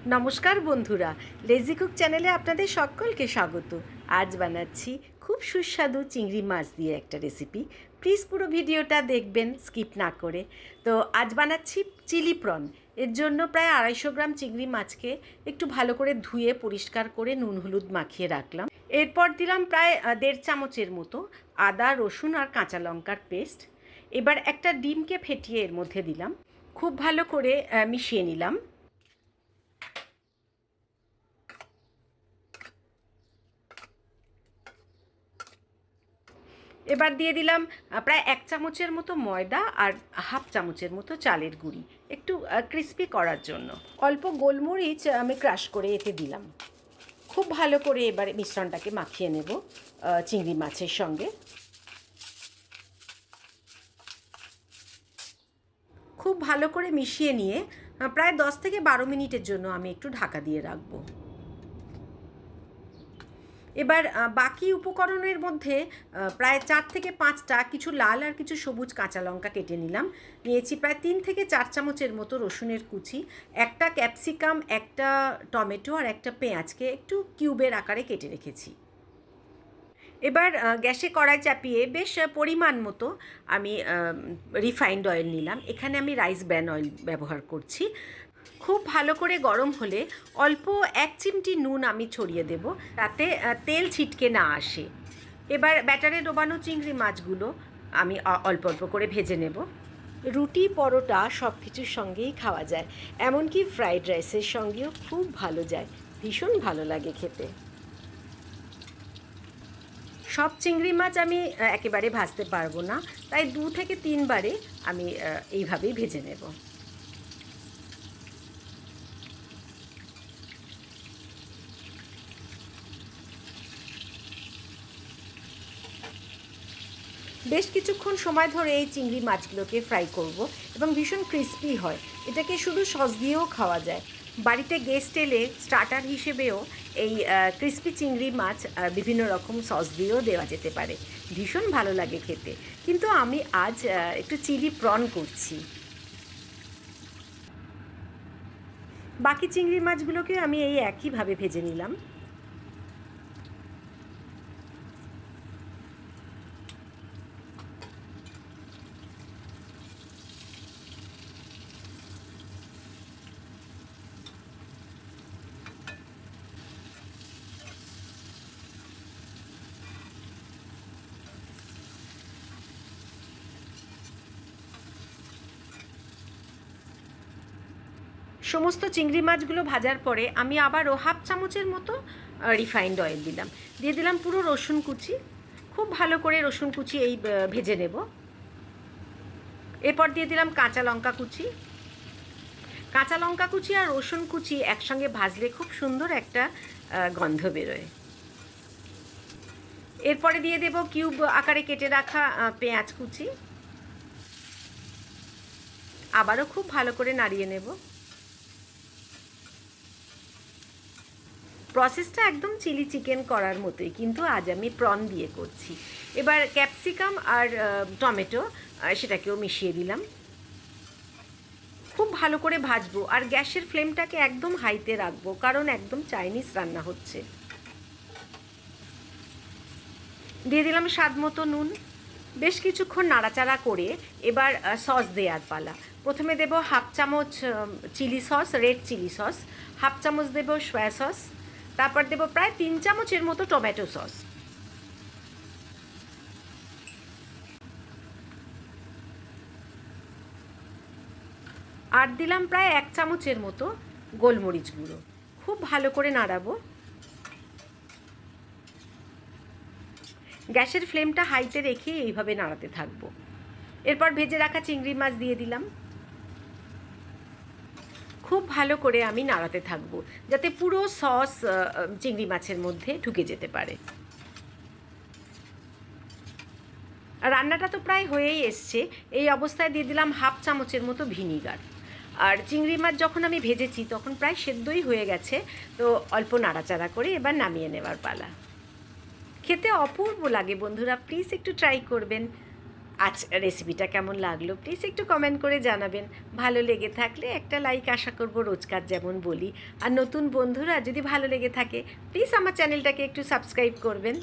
নমস্কার বন্ধুরা, lazy cook চ্যানেলে আপনাদের সকলকে স্বাগত। আজ বানাচ্ছি খুব সুস্বাদু চিংড়ি মাছ দিয়ে একটা রেসিপি। প্লিজ পুরো ভিডিওটা দেখবেন স্কিপ না করে। তো আজ বানাচ্ছি চিলি প্রন। এর জন্য প্রায় 250 গ্রাম চিংড়ি মাছকে একটু ভালো করে ধুয়ে পরিষ্কার করে নুন হলুদ মাখিয়ে রাখলাম। এরপর দিলাম প্রায় 1.5 চামচের মতো আদা রসুন আর কাঁচা লঙ্কার পেস্ট। এবার একটা ডিমকে ফেটিয়ে এর মধ্যে দিলাম, খুব ভালো করে মিশিয়ে নিলাম। এবার দিয়ে দিলাম প্রায় 1 চামচের মতো ময়দা আর হাফ চামচের মতো চালের গুঁড়ি, একটু ক্রিস্পি করার জন্য। অল্প গোলমরিচ আমি ক্রাশ করে এতে দিলাম। খুব ভালো করে এবারে মিশ্রণটাকে মাখিয়ে নেব চিংড়ি মাছের সঙ্গে। খুব ভালো করে মিশিয়ে নিয়ে প্রায় 10 থেকে 12 মিনিটের জন্য আমি একটু ঢাকা দিয়ে রাখবো। এবার বাকি উপকরণের মধ্যে প্রায় 4 থেকে 5টা কিছু লাল আর কিছু সবুজ কাঁচা লঙ্কা কেটে নিলাম। নিয়েছি প্রায় 3 থেকে 4 চামচের মতো রসুনের কুচি, একটা ক্যাপসিকাম, একটা টমেটো আর একটা পেঁয়াজকে একটু কিউবের আকারে কেটে রেখেছি। এবার গ্যাসে কড়াই চাপিয়ে বেশ পরিমাণ মতো আমি রিফাইন্ড অয়েল নিলাম। এখানে আমি রাইস ব্র্যান অয়েল ব্যবহার করছি। খুব ভালো করে গরম হলে অল্প 1 চিমটি নুন আমি ছড়িয়ে দেব, তাতে তেল ছিটকে না আসে। এবার ব্যাটারে ডোবানো চিংড়ি মাছগুলো আমি অল্প অল্প করে ভেজে নেব। রুটি পরোটা সব কিছুর সঙ্গেই খাওয়া যায়, এমনকি ফ্রাইড রাইসের সঙ্গেও খুব ভালো যায়, ভীষণ ভালো লাগে খেতে। সব চিংড়ি মাছ আমি একেবারে ভাজতে পারবো না, তাই 2 থেকে 3 বারে আমি এইভাবেই ভেজে নেব। বেশ কিছুক্ষণ সময় ধরে এই চিংড়ি মাছগুলোকে ফ্রাই করব এবং ভীষণ ক্রিস্পি হয়। এটাকে শুধু সস দিয়েও খাওয়া যায়। বাড়িতে গেস্ট এলে স্টার্টার হিসেবেও এই ক্রিস্পি চিংড়ি মাছ বিভিন্ন রকম সস দিয়েও দেওয়া যেতে পারে, ভীষণ ভালো লাগে খেতে। কিন্তু আমি আজ একটু চিলি প্রন করছি। বাকি চিংড়ি মাছগুলোকে আমি এই একইভাবে ভেজে নিলাম। সমস্ত চিংড়ি মাছগুলো ভাজার পরে আমি আবারও হাফ চামচের মতো রিফাইন্ড অয়েল দিলাম, দিয়ে দিলাম পুরো রসুন কুচি। খুব ভালো করে রসুন কুচি এই ভেজে নেব। এরপর দিয়ে দিলাম কাঁচা লঙ্কা কুচি। কাঁচা লঙ্কা কুচি আর রসুন কুচি একসঙ্গে ভাজলে খুব সুন্দর একটা গন্ধ বেরোয়। এরপরে দিয়ে দেব কিউব আকারে কেটে রাখা পেঁয়াজ কুচি। আবারও খুব ভালো করে নাড়িয়ে নেব। প্রসেসটা একদম চিলি চিকেন করার মতোই, কিন্তু আজ আমি প্রন দিয়ে করছি। এবার ক্যাপসিকাম আর টমেটো সেটাকেও মিশিয়ে দিলাম। খুব ভালো করে ভাজবো আর গ্যাসের ফ্লেমটাকে একদম হাইতে রাখবো, কারণ একদম চাইনিজ রান্না হচ্ছে। দিয়ে দিলাম স্বাদ মতো নুন। বেশ কিছুক্ষণ নাড়াচাড়া করে এবার সস দেওয়ার পালা। প্রথমে দেব হাফ চামচ chilli sauce, red chilli sauce, half চামচ দেব সয়া সস, তারপর দেব প্রায় 3 চামচের মতো টমেটো সস। আর দিলাম প্রায় 1 চামচের মতো গোলমরিচ গুঁড়ো। খুব ভালো করে নাড়াবো। গ্যাসের ফ্লেমটা হাইতে রেখে এইভাবে নাড়াতে থাকবো। এরপর ভেজে রাখা চিংড়ি মাছ দিয়ে দিলাম। খুব ভালো করে আমি নাড়াতে থাকবো, যাতে পুরো সস চিংড়ি মাছের মধ্যে ঢুকে যেতে পারে। রান্নাটা তো প্রায় হয়েই এসছে। এই অবস্থায় দিয়ে দিলাম হাফ চামচের মতো ভিনিগার। আর চিংড়ি মাছ যখন আমি ভেজেছি তখন প্রায় সেদ্ধই হয়ে গেছে, তো অল্প নাড়াচাড়া করে এবার নামিয়ে নেওয়ার পালা। খেতে অপূর্ব লাগে বন্ধুরা, প্লিজ একটু ট্রাই করবেন। আজ রেসিপিটা কেমন লাগলো প্লিজ একটু কমেন্ট করে জানাবেন। ভালো লেগে থাকলে একটা লাইক আশা করব, রোজকার যেমন বলি। আর নতুন বন্ধুরা যদি ভালো লেগে থাকে প্লিজ আমার চ্যানেলটাকে একটু সাবস্ক্রাইব করবেন।